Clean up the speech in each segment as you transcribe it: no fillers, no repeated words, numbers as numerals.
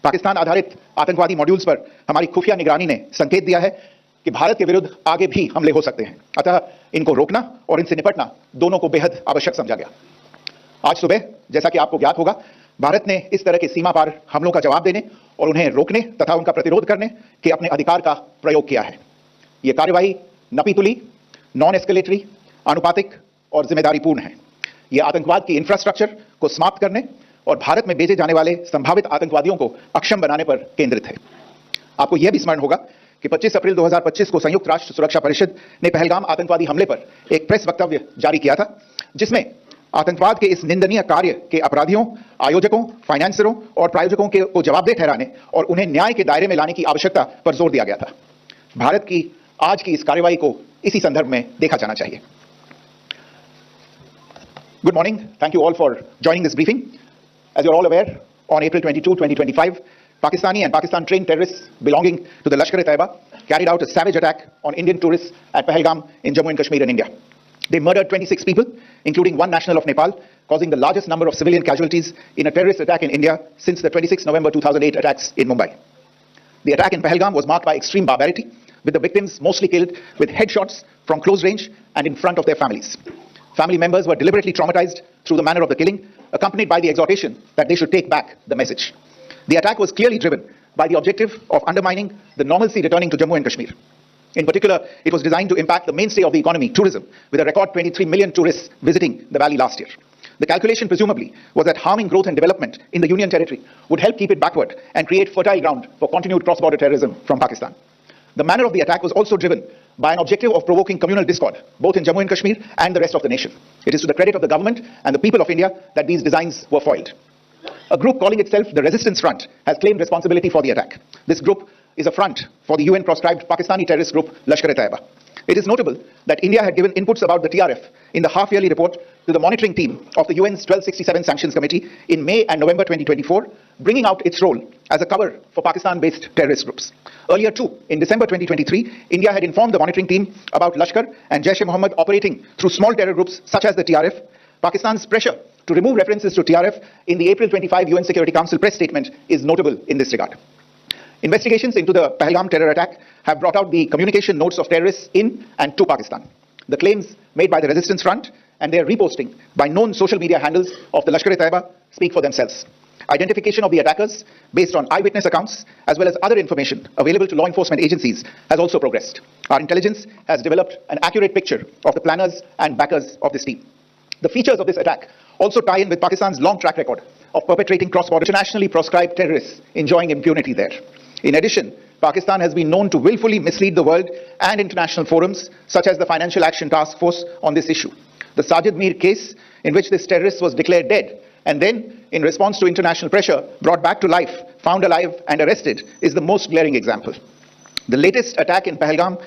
पाकिस्तान आधारित आतंकवादी मॉड्यूल्स पर हमारी खुफिया निगरानी ने संकेत दिया है कि भारत के विरुद्ध आगे भी हमले हो सकते हैं। अतः इनको रोकना और इनसे निपटना दोनों को बेहद आवश्यक समझा गया। आज सुबह, जैसा कि आपको ज्ञात होगा, भारत ने इस तरह के सीमा पार हमलों का जवाब देने और उन्हें रोकने तथा उनका प्रतिरोध करने के अपने अधिकार का प्रयोग किया है। यह कार्यवाही नपीतुली, नॉन एस्केलेटरी, आनुपातिक और जिम्मेदारीपूर्ण है। यह आतंकवाद की इंफ्रास्ट्रक्चर को समाप्त करने और भारत में भेजे जाने वाले संभावित आतंकवादियों को अक्षम बनाने पर केंद्रित है। आपको यह भी स्मरण होगा कि 25 अप्रैल 2025 को संयुक्त राष्ट्र सुरक्षा परिषद ने पहलगाम आतंकवादी हमले पर एक प्रेस वक्तव्य जारी किया था, जिसमें आतंकवाद के इस निंदनीय कार्य के अपराधियों, आयोजकों, फाइनेंसरों और प्रायोजकों को जवाबदेह ठहराने और उन्हें न्याय के दायरे में लाने की आवश्यकता पर जोर दिया गया था। भारत की आज की इस कार्रवाई को इसी संदर्भ में देखा जाना चाहिए। Good morning. Thank you all for joining this briefing. As you're all aware, on April 22, 2025, Pakistani and Pakistan-trained terrorists belonging to the Lashkar-e-Taiba carried out a savage attack on Indian tourists at Pahalgam in Jammu and Kashmir in India. They murdered 26 people, including one national of Nepal, causing the largest number of civilian casualties in a terrorist attack in India since the 26 November 2008 attacks in Mumbai. The attack in Pahalgam was marked by extreme barbarity, with the victims mostly killed with headshots from close range and in front of their families. Family members were deliberately traumatized through the manner of the killing, accompanied by the exhortation that they should take back the message. The attack was clearly driven by the objective of undermining the normalcy returning to Jammu and Kashmir. In particular, it was designed to impact the mainstay of the economy, tourism, with a record 23 million tourists visiting the valley last year. The calculation presumably was that harming growth and development in the Union territory would help keep it backward and create fertile ground for continued cross-border terrorism from Pakistan. The manner of the attack was also driven by an objective of provoking communal discord, both in Jammu and Kashmir and the rest of the nation. It is to the credit of the government and the people of India that these designs were foiled. A group calling itself the Resistance Front has claimed responsibility for the attack. This group is a front for the UN-proscribed Pakistani terrorist group Lashkar-e-Taiba. It is notable that India had given inputs about the TRF in the half-yearly report to the monitoring team of the UN's 1267 Sanctions Committee in May and November 2024, bringing out its role as a cover for Pakistan-based terrorist groups. Earlier too, in December 2023, India had informed the monitoring team about Lashkar and Jaish-e-Mohammed operating through small terror groups such as the TRF. Pakistan's pressure to remove references to TRF in the April 25 UN Security Council press statement is notable in this regard. Investigations into the Pahalgam terror attack have brought out the communication notes of terrorists in and to Pakistan. The claims made by the Resistance Front and their reposting by known social media handles of the Lashkar-e-Taiba speak for themselves. Identification of the attackers based on eyewitness accounts as well as other information available to law enforcement agencies has also progressed. Our intelligence has developed an accurate picture of the planners and backers of this team. The features of this attack also tie in with Pakistan's long track record of perpetrating cross-border internationally proscribed terrorists enjoying impunity there. In addition, Pakistan has been known to willfully mislead the world and international forums such as the Financial Action Task Force on this issue. The Sajid Mir case, in which this terrorist was declared dead and then, in response to international pressure, brought back to life, found alive and arrested, is the most glaring example. The latest attack in Pahalgam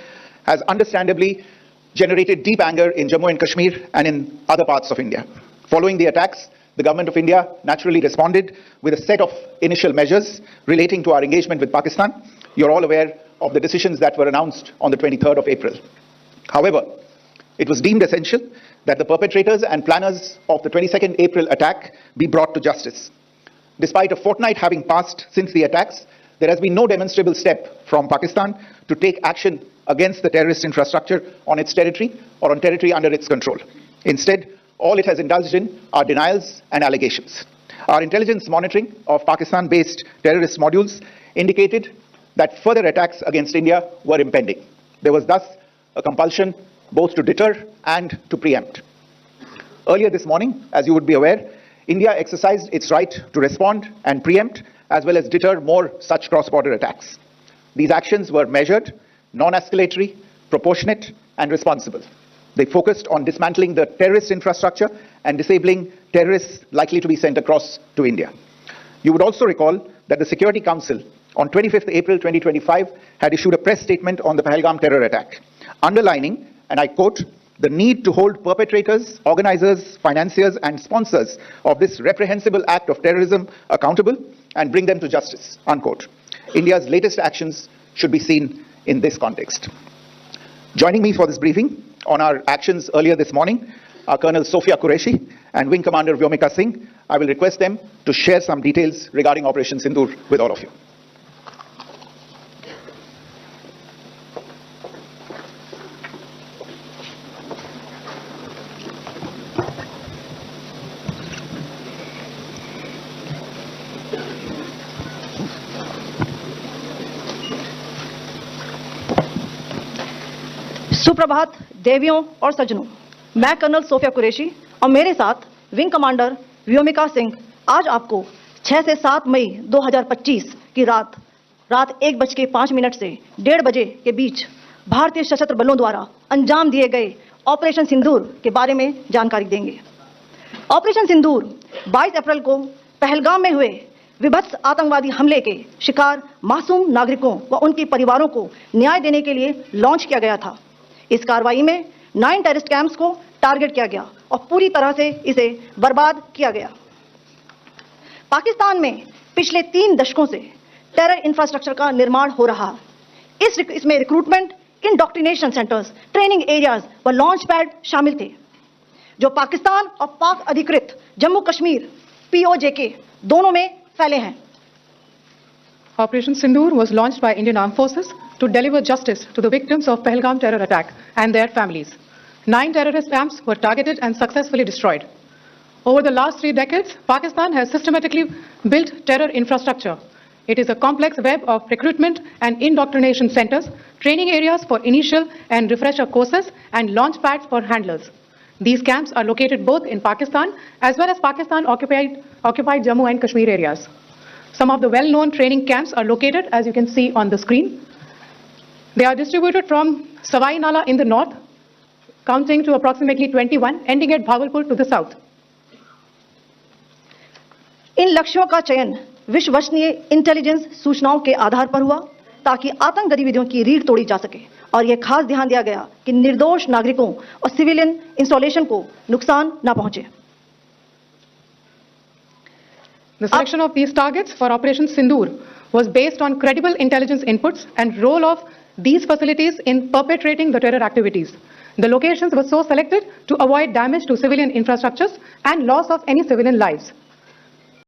has understandably generated deep anger in Jammu and Kashmir and in other parts of India. Following the attacks, the government of India naturally responded with a set of initial measures relating to our engagement with Pakistan. You're all aware of the decisions that were announced on the 23rd of April. However, it was deemed essential that the perpetrators and planners of the 22nd April attack be brought to justice. Despite a fortnight having passed since the attacks, there has been no demonstrable step from Pakistan to take action against the terrorist infrastructure on its territory or on territory under its control. Instead, all it has indulged in are denials and allegations. Our intelligence monitoring of Pakistan-based terrorist modules indicated that further attacks against India were impending. There was thus a compulsion both to deter and to preempt. Earlier this morning, as you would be aware, India exercised its right to respond and preempt as well as deter more such cross-border attacks. These actions were measured, non-escalatory, proportionate and responsible. They focused on dismantling the terrorist infrastructure and disabling terrorists likely to be sent across to India. You would also recall that the Security Council on 25th April 2025 had issued a press statement on the Pahalgam terror attack, underlining, and I quote, the need to hold perpetrators, organizers, financiers and sponsors of this reprehensible act of terrorism accountable and bring them to justice, unquote. India's latest actions should be seen in this context. Joining me for this briefing on our actions earlier this morning are Colonel Sofia Qureshi and Wing Commander Vyomika Singh, I will request them to share some details regarding Operation Sindoor with all of you. सुप्रभात देवियों और सज्जनों, मैं colonel Sophia Qureshi और मेरे साथ wing commander Vyomika Singh आज आपको 6 से 7 मई 2025 की रात 1:05 से 1:30 बजे के बीच भारतीय सशस्त्र बलों द्वारा अंजाम दिए गए ऑपरेशन सिंदूर के बारे में जानकारी देंगे। ऑपरेशन सिंदूर 22 अप्रैल को पहलगाम में हुए विभत्स आतंकवादी हमले के शिकार मासूम नागरिकों व उनके परिवारों को न्याय देने के लिए लॉन्च किया गया था। इस कार्रवाई में 9 टेररिस्ट कैंप्स को टारगेट किया गया और पूरी तरह से इसे बर्बाद किया गया। पाकिस्तान में पिछले 3 दशकों से टेरर इंफ्रास्ट्रक्चर का निर्माण हो रहा है। इसमें recruitment, indoctrination centres, training areas व लॉन्च पैड शामिल थे, जो पाकिस्तान और पाक अधिकृत जम्मू कश्मीर POJK दोनों में फैले हैं। Operation Sindoor was launched by Indian Armed Forces to deliver justice to the victims of Pahalgam terror attack and their families. 9 terrorist camps were targeted and successfully destroyed. Over the last 3 decades, Pakistan has systematically built terror infrastructure. It is a complex web of recruitment and indoctrination centers, training areas for initial and refresher courses, and launch pads for handlers. These camps are located both in Pakistan as well as Pakistan-occupied Jammu and Kashmir areas. Some of the well-known training camps are located, as you can see on the screen. They are distributed from Savai Nala in the north, counting to approximately 21, ending at Bhagalpur to the south. इन लक्ष्यों का चयन विश्वसनीय intelligence सूचनाओं के आधार पर हुआ ताकि आतंक गतिविधियों की रीढ़ तोड़ी जा सके, और यह खास ध्यान दिया गया कि निर्दोष नागरिकों और सिविलियन इंस्टॉलेशन को नुकसान न पहुंचे। The selection of these targets for Operation Sindoor was based on credible intelligence inputs and role of these facilities in perpetrating the terror activities. The locations were so selected to avoid damage to civilian infrastructures and loss of any civilian lives.